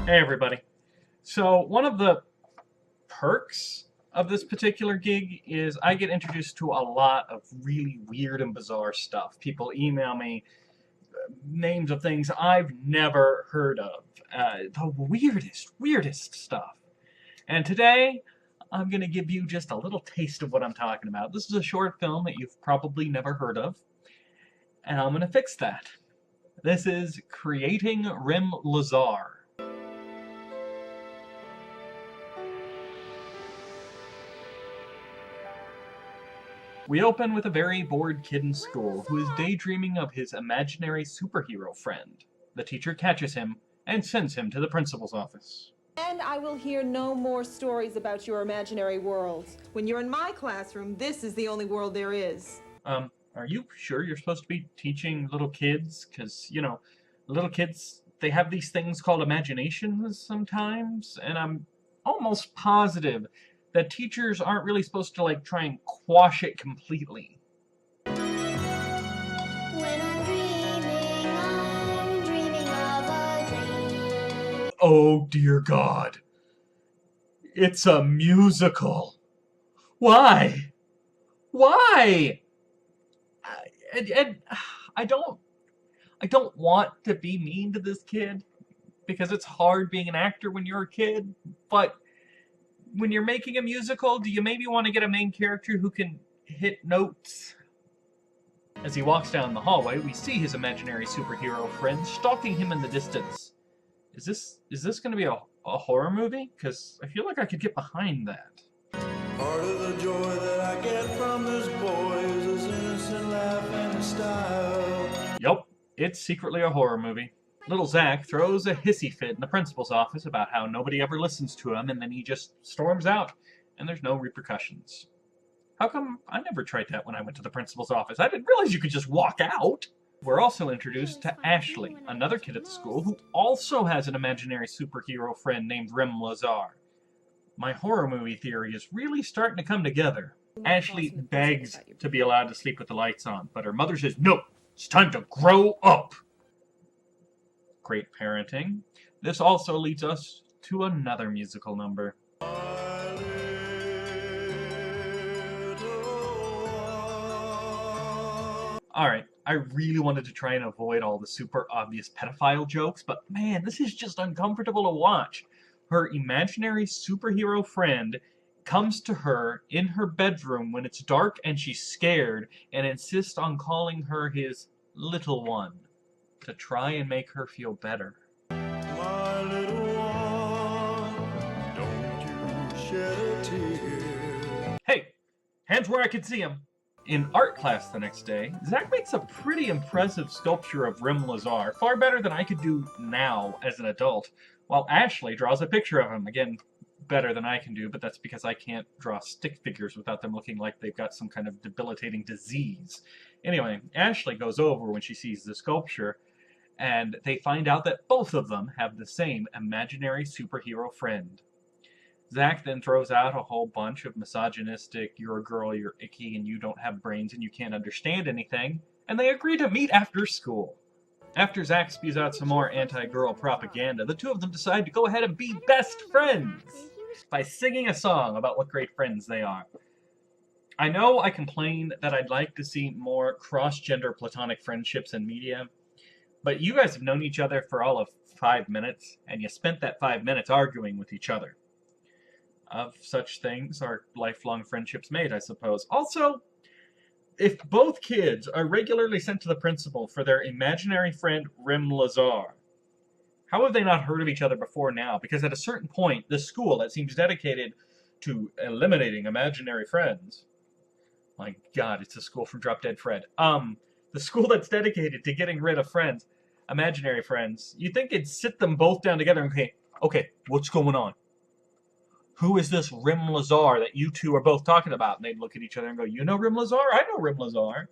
Hey everybody. So one of the perks of this particular gig is I get introduced to a lot of really weird and bizarre stuff. People email me names of things I've never heard of. The weirdest stuff. And today, I'm going to give you just a little taste of what I'm talking about. This is a short film that you've probably never heard of, and I'm going to fix that. This is Creating Rem Lezar. We open with a very bored kid in school who is daydreaming of his imaginary superhero friend. The teacher catches him and sends him to the principal's office. And I will hear no more stories about your imaginary worlds. When you're in my classroom, this is the only world there is. Are you sure you're supposed to be teaching little kids? Because, you know, little kids, they have these things called imaginations sometimes, and I'm almost positive that teachers aren't really supposed to, like, try and quash it completely. When I'm dreaming of a dream. Oh, dear God. It's a musical. Why? Why? And I don't want to be mean to this kid, because it's hard being an actor when you're a kid, but when you're making a musical, do you maybe want to get a main character who can hit notes? As he walks down the hallway, we see his imaginary superhero friend stalking him in the distance. Is this going to be a horror movie? Because I feel like I could get behind that. Part of the joy that I get from this boy is his innocent laugh and style. Yup, it's secretly a horror movie. Little Zach throws a hissy fit in the principal's office about how nobody ever listens to him, and then he just storms out, and there's no repercussions. How come I never tried that when I went to the principal's office? I didn't realize you could just walk out. We're also introduced to Ashley, another kid at the school who also has an imaginary superhero friend named Rem Lezar. My horror movie theory is really starting to come together. Ashley begs to be allowed to sleep with the lights on, but her mother says, "No, it's time to grow up." Great parenting. This also leads us to another musical number. Alright, I really wanted to try and avoid all the super obvious pedophile jokes, but man, this is just uncomfortable to watch. Her imaginary superhero friend comes to her in her bedroom when it's dark and she's scared and insists on calling her his little one to try and make her feel better. My little one, don't you shed a tear. Hey, hands where I can see them. In art class the next day, Zach makes a pretty impressive sculpture of Rem Lezar, far better than I could do now as an adult, while Ashley draws a picture of him, again, better than I can do, but that's because I can't draw stick figures without them looking like they've got some kind of debilitating disease. Anyway, Ashley goes over when she sees the sculpture, and they find out that both of them have the same imaginary superhero friend. Zach then throws out a whole bunch of misogynistic, "you're a girl, you're icky, and you don't have brains, and you can't understand anything," and they agree to meet after school. After Zach spews out some more anti-girl propaganda, the two of them decide to go ahead and be best friends by singing a song about what great friends they are. I know I complain that I'd like to see more cross-gender platonic friendships in media, but you guys have known each other for all of 5 minutes, and you spent that 5 minutes arguing with each other. Of such things are lifelong friendships made, I suppose. Also, if both kids are regularly sent to the principal for their imaginary friend Rem Lezar, how have they not heard of each other before now? Because at a certain point, this school that seems dedicated to eliminating imaginary friends... My God, it's a school from Drop Dead Fred. The school that's dedicated to getting rid of friends, imaginary friends, you think it'd sit them both down together and okay, what's going on? Who is this Rem Lezar that you two are both talking about? And they'd look at each other and go, "You know Rem Lezar? I know Rem Lezar."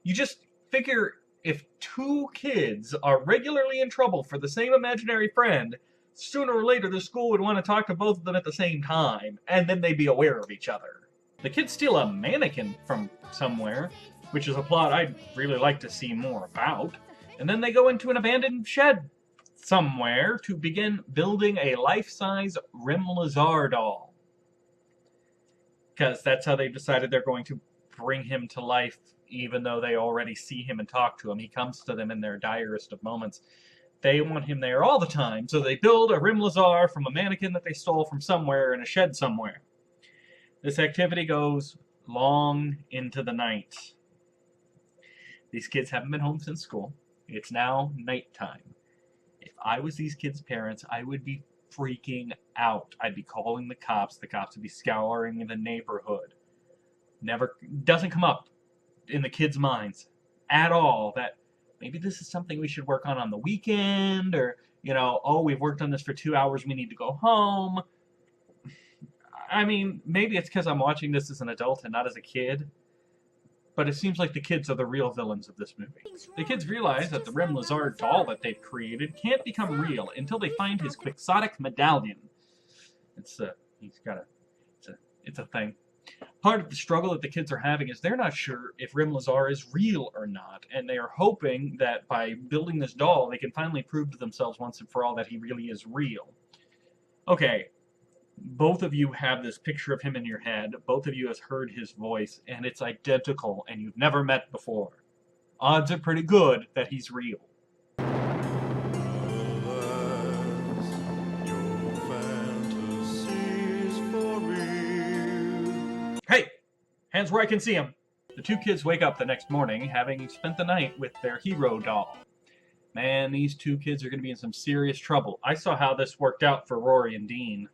You just figure if two kids are regularly in trouble for the same imaginary friend, sooner or later the school would want to talk to both of them at the same time, and then they'd be aware of each other. The kids steal a mannequin from somewhere, which is a plot I'd really like to see more about, and then they go into an abandoned shed somewhere to begin building a life-size Rem Lezar doll. Because that's how they decided they're going to bring him to life, even though they already see him and talk to him. He comes to them in their direst of moments. They want him there all the time, so they build a Rem Lezar from a mannequin that they stole from somewhere in a shed somewhere. This activity goes long into the night. These kids haven't been home since school. It's now nighttime. If I was these kids' parents, I would be freaking out. I'd be calling the cops. The cops would be scouring the neighborhood. Never doesn't come up in the kids' minds at all that maybe this is something we should work on the weekend, or, you know, oh, we've worked on this for 2 hours, we need to go home. I mean, maybe it's because I'm watching this as an adult and not as a kid, but it seems like the kids are the real villains of this movie. The kids realize that the Rem Lezar doll that they've created can't become real until they find his quixotic medallion. It's a thing. Part of the struggle that the kids are having is they're not sure if Rem Lezar is real or not, and they are hoping that by building this doll, they can finally prove to themselves once and for all that he really is real. Okay, both of you have this picture of him in your head, both of you have heard his voice, and it's identical, and you've never met before. Odds are pretty good that he's real. Hey! Hands where I can see them! The two kids wake up the next morning, having spent the night with their hero doll. Man, these two kids are going to be in some serious trouble. I saw how this worked out for Rory and Dean.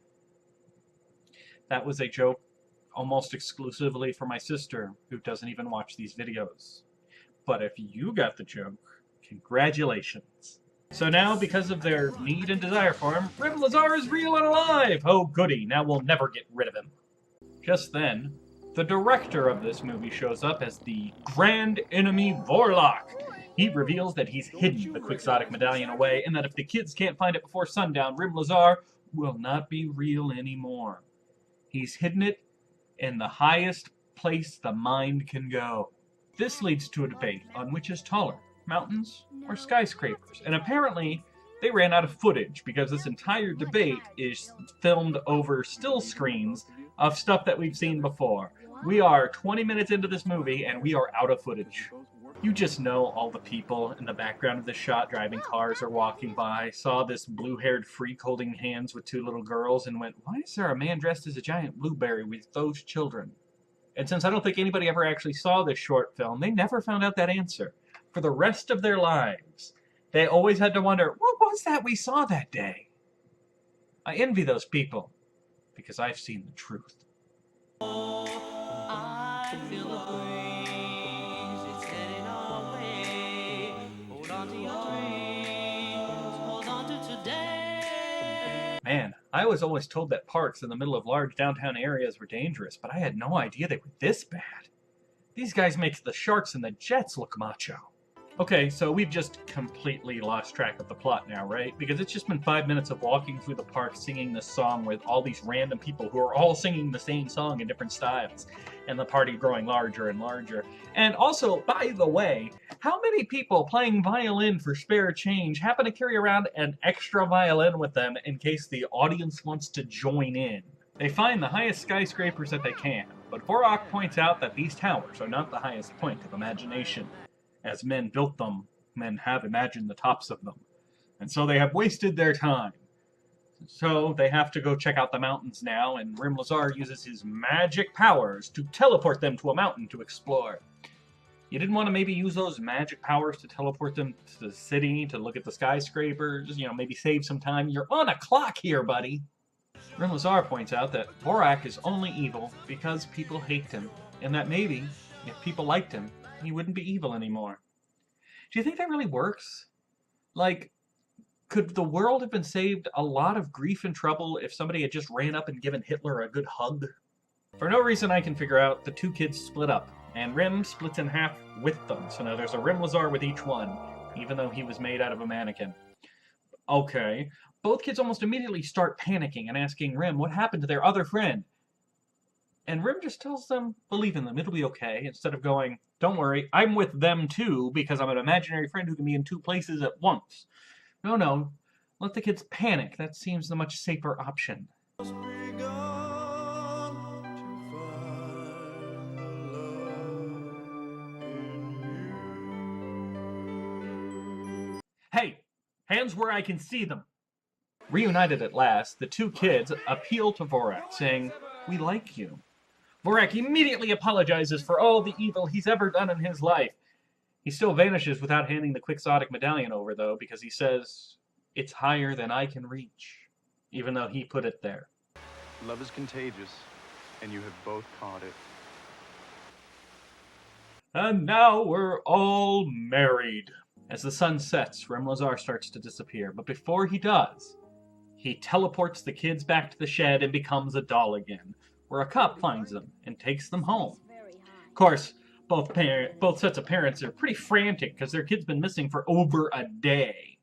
That was a joke almost exclusively for my sister, who doesn't even watch these videos. But if you got the joke, congratulations. So now, because of their need and desire for him, Rem Lezar is real and alive! Oh goody, now we'll never get rid of him. Just then, the director of this movie shows up as the Grand Enemy Vorlok. He reveals that he's hidden the quixotic medallion away, and that if the kids can't find it before sundown, Rem Lezar will not be real anymore. He's hidden it in the highest place the mind can go. This leads to a debate on which is taller, mountains or skyscrapers. And apparently, they ran out of footage because this entire debate is filmed over still screens of stuff that we've seen before. We are 20 minutes into this movie and we are out of footage. You just know all the people in the background of the shot driving cars or walking by, saw this blue-haired freak holding hands with two little girls and went, why is there a man dressed as a giant blueberry with those children? And since I don't think anybody ever actually saw this short film, they never found out that answer. For the rest of their lives, they always had to wonder, what was that we saw that day? I envy those people, because I've seen the truth. I feel a breeze, it's heading our way. Hold on to your dreams, hold on to today. Man, I was always told that parks in the middle of large downtown areas were dangerous, but I had no idea they were this bad. These guys make the sharks and the jets look macho. Okay, so we've just completely lost track of the plot now, right? Because it's just been 5 minutes of walking through the park singing this song with all these random people who are all singing the same song in different styles, and the party growing larger and larger. And also, by the way, how many people playing violin for spare change happen to carry around an extra violin with them in case the audience wants to join in? They find the highest skyscrapers that they can, but Vorlok points out that these towers are not the highest point of imagination. As men built them, men have imagined the tops of them. And so they have wasted their time. So they have to go check out the mountains now, and Rem Lezar uses his magic powers to teleport them to a mountain to explore. You didn't want to maybe use those magic powers to teleport them to the city, to look at the skyscrapers, you know, maybe save some time? You're on a clock here, buddy! Rem Lezar points out that Vorlok is only evil because people hate him, and that maybe, if people liked him, he wouldn't be evil anymore. Do you think that really works? Like, could the world have been saved a lot of grief and trouble if somebody had just ran up and given Hitler a good hug? For no reason I can figure out, the two kids split up, and Rem splits in half with them, so now there's a Rem Lezar with each one, even though he was made out of a mannequin. Okay, both kids almost immediately start panicking and asking Rem what happened to their other friend. And Rem just tells them, believe in them, it'll be okay, instead of going, don't worry, I'm with them too, because I'm an imaginary friend who can be in two places at once. No, Let the kids panic. That seems the much safer option. Must be gone to find the love in you. Hey! Hands where I can see them! Reunited at last, the two kids appeal to Vorak, saying, "We like you." Vorak immediately apologizes for all the evil he's ever done in his life. He still vanishes without handing the quixotic medallion over, though, because he says, "It's higher than I can reach," even though he put it there. Love is contagious, and you have both caught it. And now we're all married. As the sun sets, Rem Lezar starts to disappear, but before he does, he teleports the kids back to the shed and becomes a doll again, where a cop finds them and takes them home. Of course, both sets of parents are pretty frantic because their kid's been missing for over a day.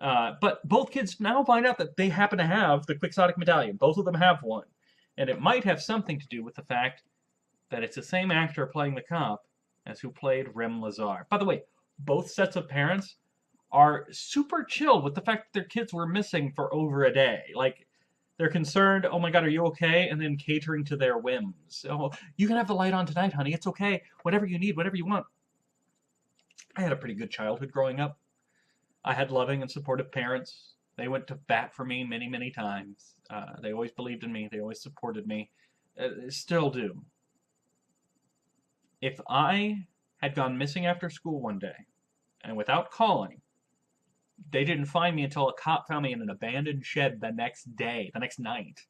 But both kids now find out that they happen to have the quixotic medallion. Both of them have one. And it might have something to do with the fact that it's the same actor playing the cop as who played Rem Lezar. By the way, both sets of parents are super chill with the fact that their kids were missing for over a day. Like, they're concerned, "Oh my god, are you okay?" And then catering to their whims. "Oh, you can have the light on tonight, honey. It's okay. Whatever you need, whatever you want." I had a pretty good childhood growing up. I had loving and supportive parents. They went to bat for me many, many times. They always believed in me. They always supported me. Still do. If I had gone missing after school one day, and without calling, they didn't find me until a cop found me in an abandoned shed the next day, the next night.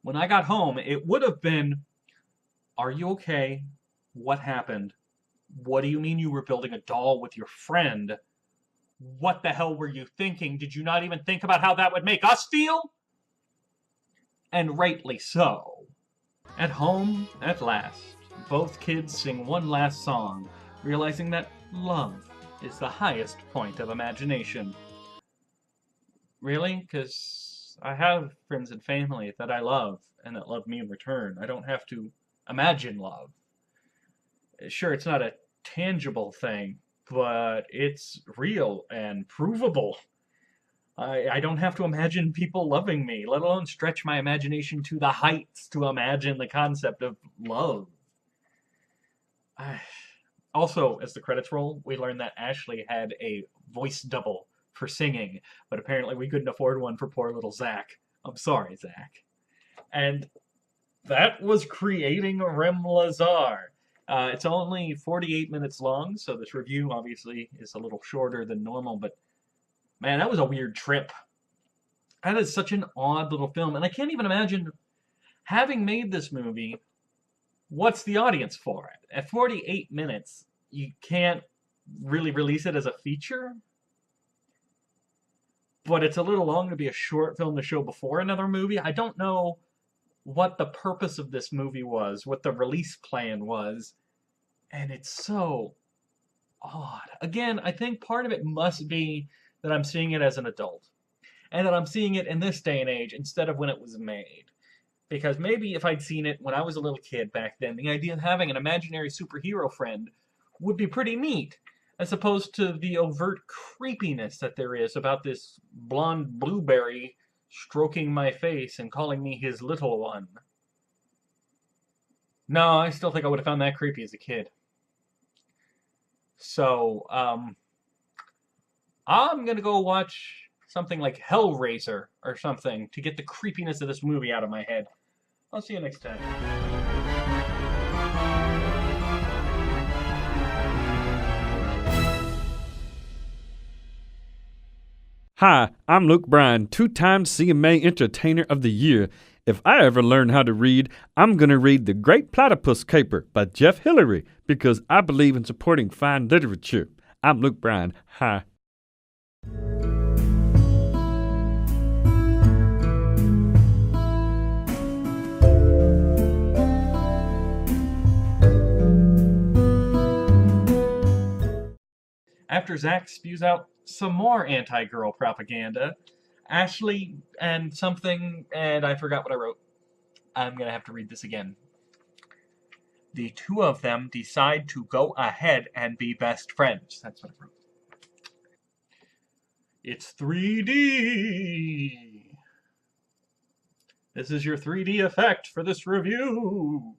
When I got home, it would have been, "Are you okay? What happened? What do you mean you were building a doll with your friend? What the hell were you thinking? Did you not even think about how that would make us feel?" And rightly so. At home, at last, both kids sing one last song, realizing that love is the highest point of imagination. Really? Because I have friends and family that I love, and that love me in return. I don't have to imagine love. Sure, it's not a tangible thing, but it's real and provable. I don't have to imagine people loving me, let alone stretch my imagination to the heights to imagine the concept of love. Also, as the credits roll, we learn that Ashley had a voice double for singing, but apparently we couldn't afford one for poor little Zach. I'm sorry, Zach. And that was creating Rem Lezar. It's only 48 minutes long, so this review obviously is a little shorter than normal, but man, that was a weird trip. That is such an odd little film, and I can't even imagine, having made this movie, what's the audience for it? At 48 minutes, you can't really release it as a feature, but it's a little long to be a short film to show before another movie. I don't know what the purpose of this movie was, what the release plan was, and it's so odd. Again, I think part of it must be that I'm seeing it as an adult, and that I'm seeing it in this day and age instead of when it was made. Because maybe if I'd seen it when I was a little kid back then, the idea of having an imaginary superhero friend would be pretty neat, as opposed to the overt creepiness that there is about this blonde blueberry stroking my face and calling me his little one. No, I still think I would have found that creepy as a kid. So, I'm gonna go watch something like Hellraiser or something to get the creepiness of this movie out of my head. I'll see you next time. Hi, I'm Luke Bryan, two-time CMA Entertainer of the Year. If I ever learn how to read, I'm going to read The Great Platypus Caper by Jeff Hillary because I believe in supporting fine literature. I'm Luke Bryan. Hi. After Zach spews out some more anti-girl propaganda, Ashley and something, and I forgot what I wrote. I'm going to have to read this again. The two of them decide to go ahead and be best friends. That's what I wrote. It's 3D. This is your 3D effect for this review.